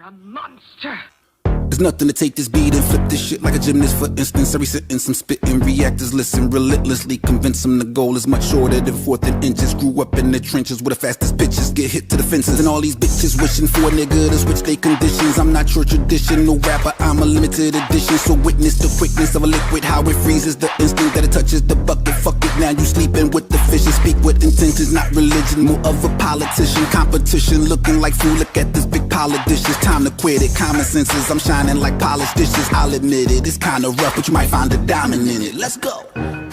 a monster. There's nothing to take this beat and flip this shit like a gymnast. For instance, every sentence I'm spitting, reactors listen relentlessly, convince them the goal is much shorter than 4th inches. Grew up in the trenches where the fastest pitches get hit to the fences, and all these bitches wishing for a nigga to switch they conditions. I'm not your traditional rapper, I'm a limited edition. So witness the quickness of a liquid, how it freezes the instant that it touches the bucket. Fuck it, now you sleeping with the fishes. Speak with intentions, not religion, more of a politician. Competition looking like food, look at this big pile of dishes. Time to quit it, common senses, I'm shining like polished dishes. I'll admit it, it's kinda rough, but you might find a diamond in it. Let's go.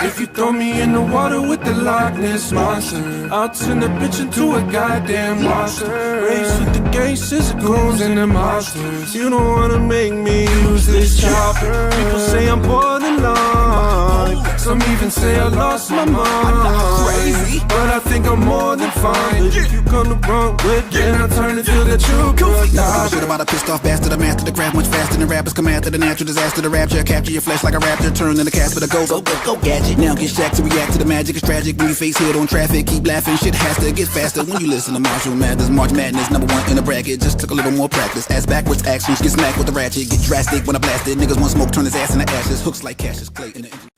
If you throw me in the water with the Loch Ness monster, I'll turn the bitch into a goddamn monster. Race with the gay scissor goons and the monsters. You don't wanna make me use this chopper. People say I'm borderline, some even say I lost my mind. Crazy, but I think I'm more than fine. If you come the wrong with, then I turn it to the truth. Never shit about a pissed off bastard, a master to grab much faster than rappers come after the natural disaster. The rapture, capture your flesh like a raptor, turn into Casper to go gadget. Now get shacked to react to the magic. It's tragic when you face hit on traffic. Keep laughing, shit has to get faster when you listen to Marshall Mathers. March Madness, #1 in the bracket. Just took a little more practice. Ass backwards actions, get smacked with the ratchet. Get drastic when I blast it. Niggas want smoke, turn his ass into ashes. Hooks like Cassius Clay in the engine.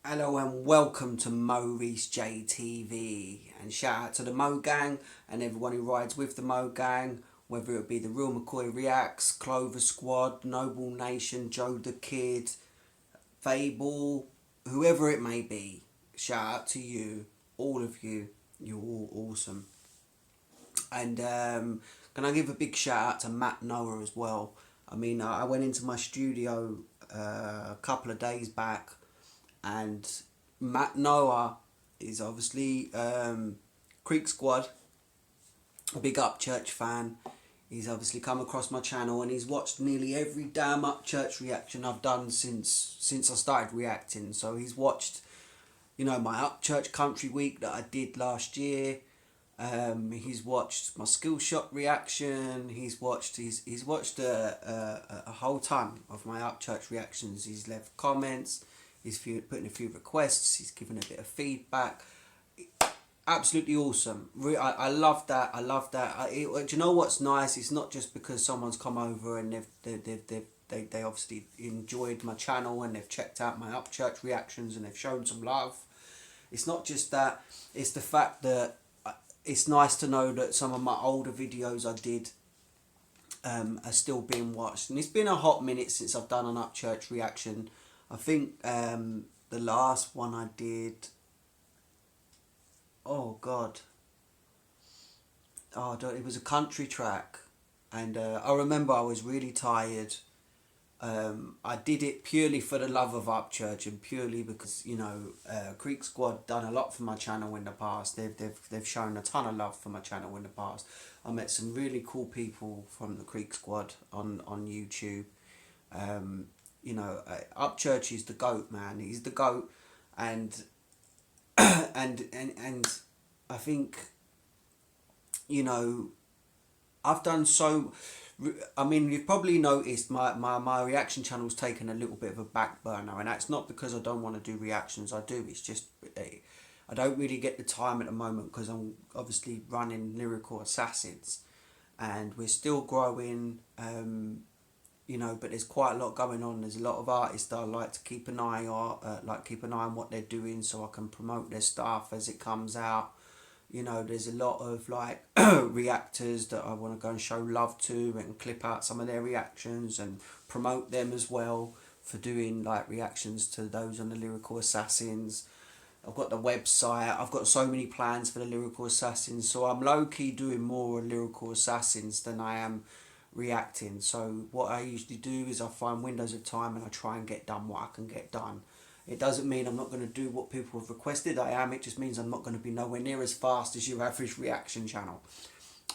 Hello and welcome to MoReece J TV, and shout out to the Mo Gang and everyone who rides with the Mo Gang, whether it be the Real McCoy Reacts, CLOVERSQUAD, Noble Nation, Joe the Kid, Fable, whoever it may be. Shout out to you, all of you. You're all awesome. And can I give a big shout out to Matt Noah as well? I mean, I went into my studio a couple of days back, and Matt Noah is obviously Creeksquad, a big Upchurch fan. He's obviously come across my channel and he's watched nearly every damn Upchurch reaction I've done since I started reacting. So he's watched, you know, my Upchurch Country Week that I did last year. He's watched my Skill Shot reaction. He's watched a whole ton of my Upchurch reactions. He's left comments. He's put in a few requests. He's given a bit of feedback. Absolutely awesome. I love that. I love that. Do you know what's nice? It's not just because someone's come over and they obviously enjoyed my channel and they've checked out my Upchurch reactions and they've shown some love. It's not just that. It's the fact that it's nice to know that some of my older videos I did are still being watched. And it's been a hot minute since I've done an Upchurch reaction. I think the last one I did, oh God, it was a country track, and I remember I was really tired. I did it purely for the love of Upchurch and purely because, you know, Creeksquad done a lot for my channel in the past. They've shown a ton of love for my channel in the past. I met some really cool people from the Creeksquad on YouTube. You know, Upchurch is the GOAT, man. He's the GOAT, and and I think, you know, I've done so. I mean, you've probably noticed my reaction channel's taken a little bit of a back burner, and that's not because I don't want to do reactions. I do. It's just I don't really get the time at the moment because I'm obviously running Lyrical Assassins, and we're still growing. You know, but there's quite a lot going on. There's a lot of artists that I like to keep an eye on, keep an eye on what they're doing, so I can promote their stuff as it comes out. You know, there's a lot of like reactors that I want to go and show love to and clip out some of their reactions and promote them as well for doing like reactions to those on the Lyrical Assassins. I've got the website. I've got so many plans for the Lyrical Assassins, so I'm low-key doing more Lyrical Assassins than I am reacting. So what I usually do is I find windows of time and I try and get done what I can get done. It doesn't mean I'm not going to do what people have requested. I am. It just means I'm not going to be nowhere near as fast as your average reaction channel.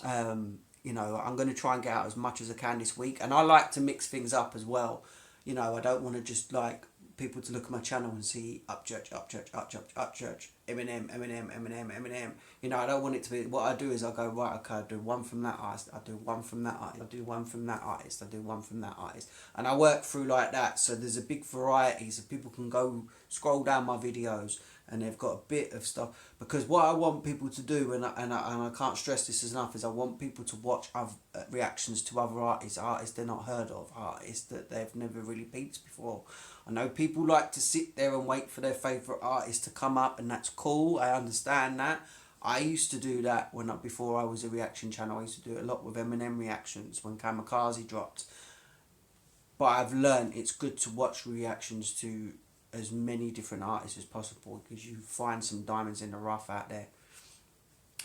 You know, I'm going to try and get out as much as I can this week, and I like to mix things up as well. You know, I don't want to just like people to look at my channel and see Upchurch, Eminem. You know, I don't want it to be, what I do is I go, right, okay, I do one from that artist, I do one from that artist, I do one from that artist, I do one from that artist. And I work through like that, so there's a big variety, so people can go scroll down my videos and they've got a bit of stuff. Because what I want people to do, and I can't stress this enough, is I want people to watch other reactions to other artists they're not heard of, artists that they've never really peeped before. I know people like to sit there and wait for their favourite artist to come up, and that's cool. I understand that. I used to do that before I was a reaction channel. I used to do it a lot with Eminem reactions when Kamikaze dropped. But I've learned it's good to watch reactions to as many different artists as possible, because you find some diamonds in the rough out there.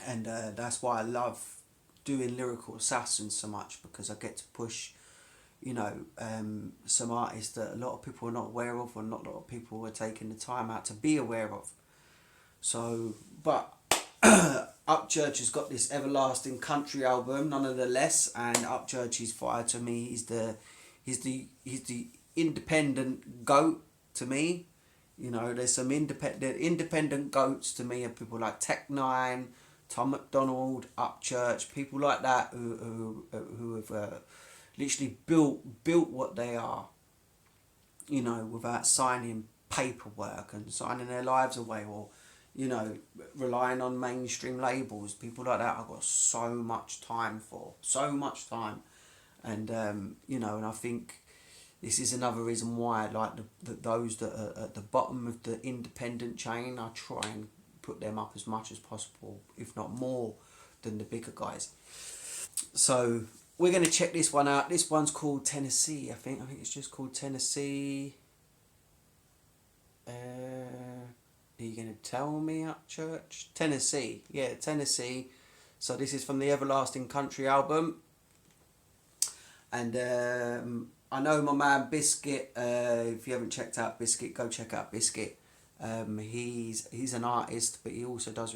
And that's why I love doing Lyrical Assassins so much, because I get to push, you know, some artists that a lot of people are not aware of, or not a lot of people are taking the time out to be aware of. So, but Upchurch has got this Everlasting Country album, none of the less, and Upchurch is fire to me. He's the independent GOAT to me. You know, there's some independent GOATs to me, of people like Tech9, Tom McDonald, Upchurch, people like that who have literally built what they are, you know, without signing paperwork and signing their lives away, or, you know, relying on mainstream labels. People like that I've got so much time for, so much time. And you know, and I think this is another reason why I like those that are at the bottom of the independent chain. I try and put them up as much as possible, if not more than the bigger guys. So we're going to check this one out. This one's called Tennessee, I think it's just called Tennessee. Are you going to tell me, Upchurch? Tennessee, yeah, Tennessee. So this is from the Everlasting Country album. And I know my man Biscuit, if you haven't checked out Biscuit, go check out Biscuit. He's an artist, but he also does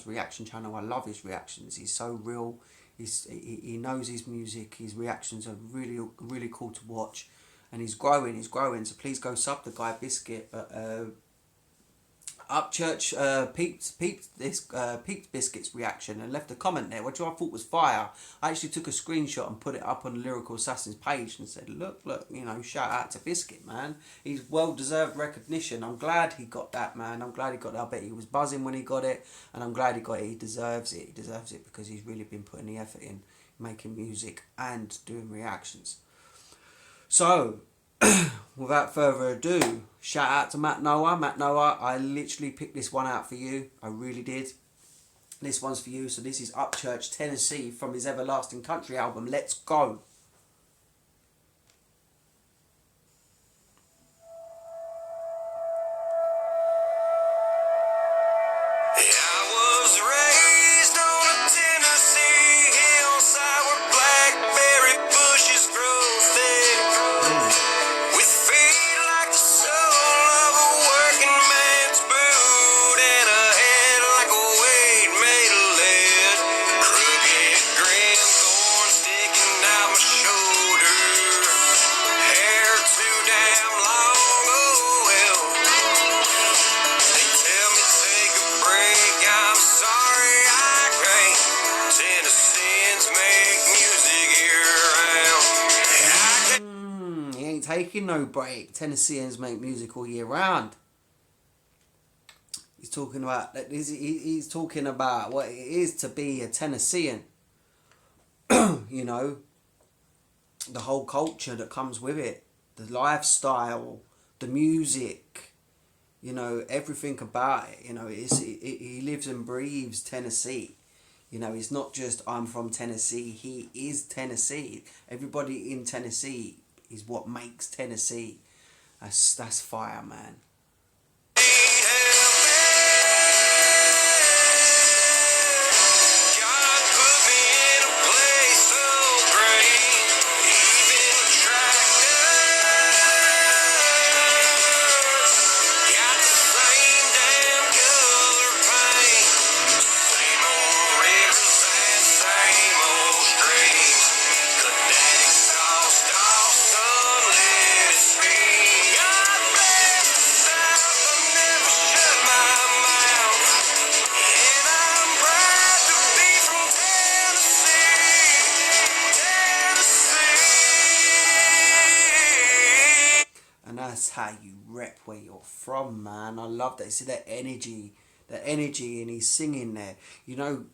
reaction channel. I love his reactions. He's so real. He knows his music. His reactions are really cool to watch, and he's growing. So please go sub the guy Biscuit. But Upchurch peeped Biscuit's reaction and left a comment there, which I thought was fire. I actually took a screenshot and put it up on the Lyrical Assassins page and said, look, you know, shout out to Biscuit, man. He's well-deserved recognition. I'm glad he got that, man. I'm glad he got that. I bet he was buzzing when he got it, and I'm glad he got it. He deserves it. He deserves it because he's really been putting the effort in making music and doing reactions. So, without further ado, shout out to Matt Noah. Matt Noah, I literally picked this one out for you. I really did. This one's for you. So this is Upchurch Tennessee from his Everlasting Country album. Let's go. Taking no break. Tennesseans make music all year round. He's talking about he's talking about what it is to be a Tennessean. You know, the whole culture that comes with it, the lifestyle, the music, you know, everything about it. You know, he lives and breathes Tennessee. You know, he's not just I'm from Tennessee. He is Tennessee. Everybody in Tennessee is what makes Tennessee. That's fire, man. that's how you rep where you're from, man. I love that. See that energy and he's singing there. You know,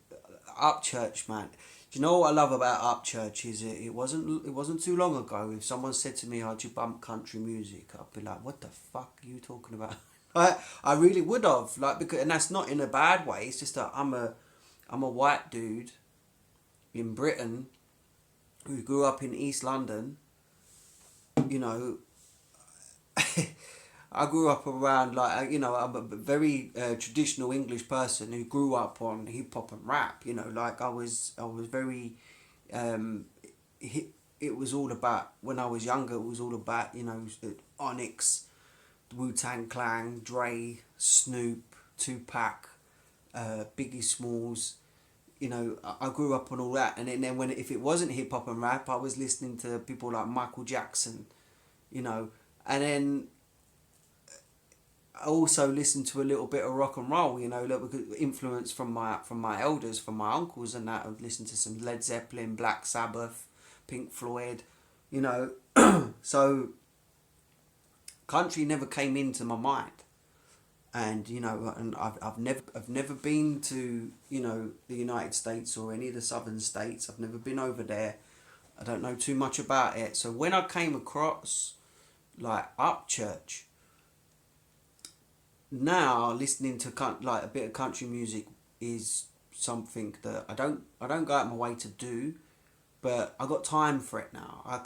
Upchurch, man. Do you know what I love about Upchurch is it wasn't too long ago if someone said to me, "Oh, do you bump country music?" I'd be like, "What the fuck are you talking about?" I really would have, like, because, and that's not in a bad way. It's just that I'm a white dude in Britain who grew up in East London. You know, I grew up around, like, you know, I'm a very traditional English person who grew up on hip hop and rap. You know, like I was very, it was all about, when I was younger, it was all about, you know, Onyx, Wu-Tang Clan, Dre, Snoop, Tupac, Biggie Smalls. You know, I grew up on all that, and then if it wasn't hip hop and rap, I was listening to people like Michael Jackson. You know, and then I also listened to a little bit of rock and roll, you know, influence from my elders, from my uncles and that. I've listened to some Led Zeppelin, Black Sabbath, Pink Floyd, you know. So country never came into my mind. And, you know, and I've never been to, you know, the United States or any of the southern states. I've never been over there. I don't know too much about it. So when I came across, like, Upchurch, now listening to like a bit of country music is something that I don't go out my way to do, but I got time for it now. I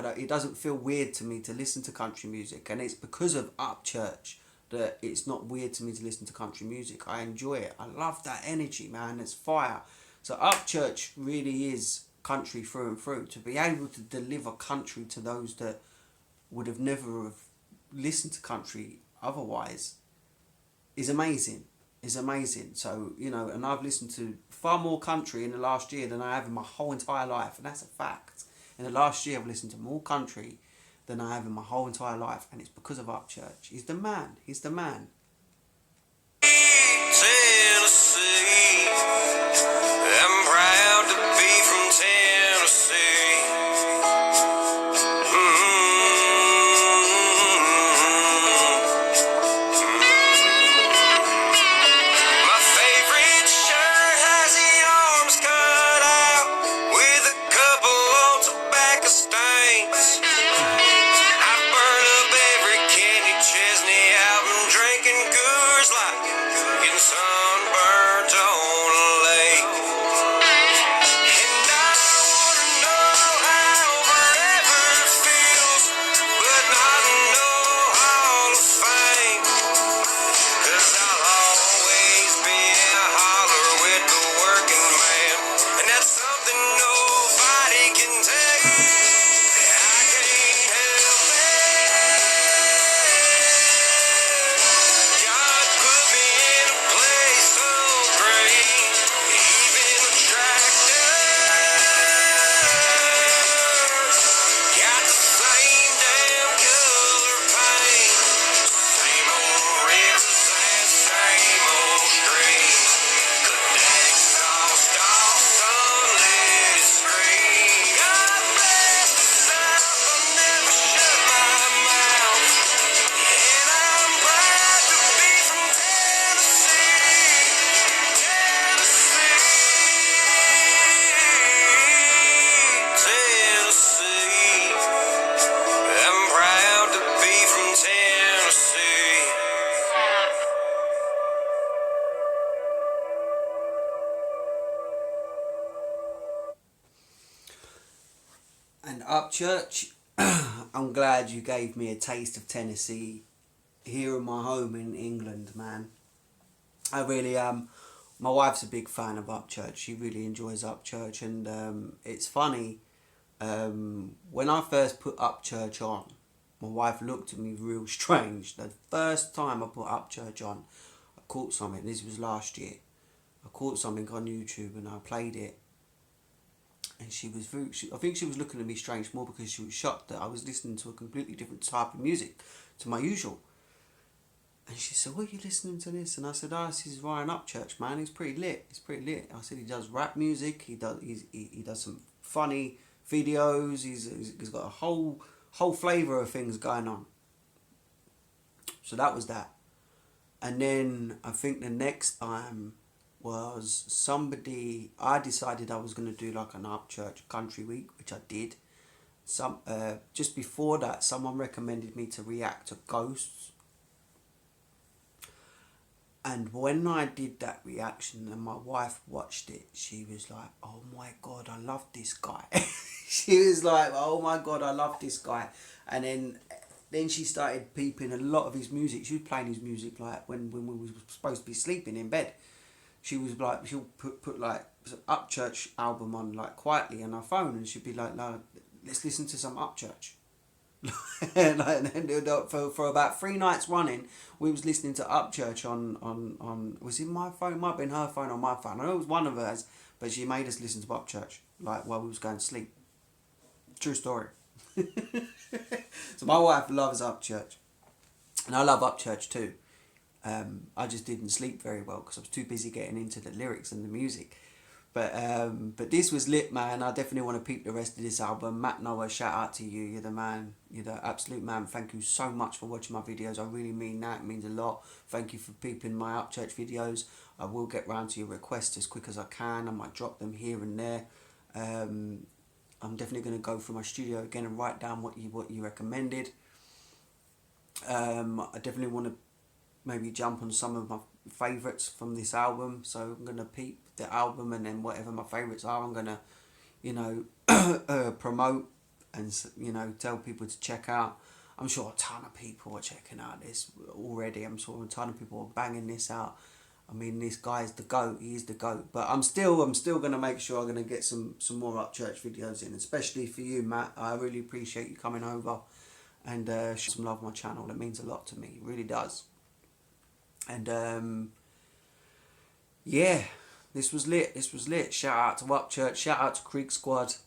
don't, it doesn't feel weird to me to listen to country music, and it's because of Upchurch that it's not weird to me to listen to country music. I enjoy it. I love that energy, man. It's fire. So Upchurch really is country through and through. To be able to deliver country to those that would have never have listened to country otherwise is amazing. So, you know, and I've listened to far more country in the last year than I have in my whole entire life, and that's a fact. In the last year I've listened to more country than I have in my whole entire life, and it's because of Upchurch. He's the man. Tennessee, I'm proud to be from Tennessee. My favorite shirt has the arms cut out with a couple of tobacco stains. I've burned up every Kenny Chesney album, drinking Coors Light, getting sunburnt on a lake. And I wanna know how forever feels, but not no Hall of Fame. 'Cause I'll always be a holler with the working man, and that's something nobody can take. I can't help it. God put me in a place so great, even the tractors got the same damn color paint, same old rivers and same old streams. The exhaust off sunlit screen. God bless the South, I'll never shut my mouth. And I'm proud to be from Tennessee. Tennessee. I'm proud to be from Tennessee. And Upchurch, I'm glad you gave me a taste of Tennessee here in my home in England, man. I really am. My wife's a big fan of Upchurch. She really enjoys Upchurch, and it's funny. When I first put Upchurch on, my wife looked at me real strange. The first time I put Upchurch on, I caught something. This was last year. I caught something on YouTube and I played it. And she was I think she was looking at me strange more because she was shocked that I was listening to a completely different type of music to my usual. And she said, "What are you listening to this?" And I said, "Oh, this is Ryan Upchurch, man. He's pretty lit. I said, "He does rap music. He does some funny videos. He's got a whole flavour of things going on." So that was that. And then I think the next time was I decided I was going to do like an Upchurch country week, which I did. Just before that, someone recommended me to react to Ghosts. And when I did that reaction and my wife watched it, she was like, oh my God, I love this guy. She was like, oh my God, I love this guy. And then she started peeping a lot of his music. She was playing his music like when we were supposed to be sleeping in bed. She was like, she'll put like some Upchurch album on like quietly on her phone, and she'd be like, no, let's listen to some Upchurch. For about 3 nights running, we was listening to Upchurch on was it my phone? It might have been her phone or my phone. I know it was one of hers, but she made us listen to Upchurch like while we was going to sleep. True story. So my wife loves Upchurch, and I love Upchurch too. I just didn't sleep very well because I was too busy getting into the lyrics and the music. But this was lit, man. I definitely want to peep the rest of this album. Matt Noah, shout out to you. You're the man. You're the absolute man. Thank you so much for watching my videos. I really mean that. It means a lot. Thank you for peeping my Upchurch videos. I will get round to your requests as quick as I can. I might drop them here and there. I'm definitely going to go through my studio again and write down what you recommended. I definitely want to maybe jump on some of my favourites from this album. So I'm going to peep the album, and then whatever my favourites are, I'm going to, promote and, tell people to check out. I'm sure a ton of people are checking out this already. I'm sure a ton of people are banging this out. I mean, this guy's the GOAT. He is the GOAT. But I'm still going to make sure I'm going to get some more Upchurch videos in, especially for you, Matt. I really appreciate you coming over and show some love on my channel. It means a lot to me. It really does. And, yeah, this was lit. This was lit. Shout out to Upchurch. Shout out to Creeksquad.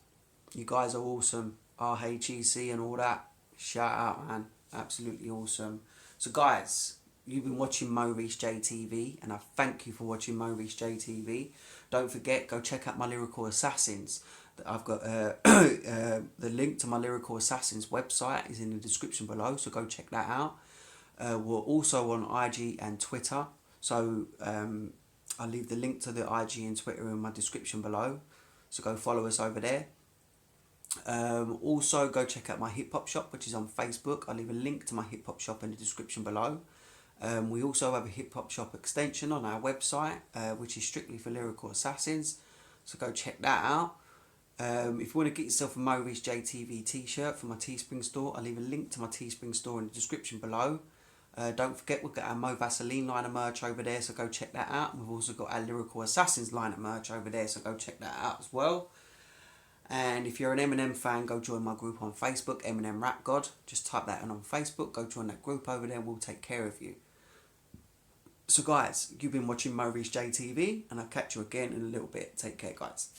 You guys are awesome. RHEC and all that. Shout out, man. Absolutely awesome. So, guys, you've been watching MoReece J TV, and I thank you for watching MoReece J TV. Don't forget, go check out my Lyrical Assassins. I've got the link to my Lyrical Assassins website is in the description below, so go check that out. We're also on IG and Twitter, so I'll leave the link to the IG and Twitter in my description below, so go follow us over there. Also, go check out my hip hop shop, which is on Facebook. I'll leave a link to my hip hop shop in the description below. We also have a hip hop shop extension on our website, which is strictly for Lyrical Assassins, so go check that out. If you want to get yourself a MoReece J TV t-shirt from my Teespring store, I'll leave a link to my Teespring store in the description below. Don't forget, we've got our Mo Vaseline line of merch over there, so go check that out. And we've also got our Lyrical Assassins line of merch over there, so go check that out as well. And if you're an Eminem fan, go join my group on Facebook, Eminem Rap God. Just type that in on Facebook, go join that group over there, and we'll take care of you. So guys, you've been watching MoReece J TV, and I'll catch you again in a little bit. Take care, guys.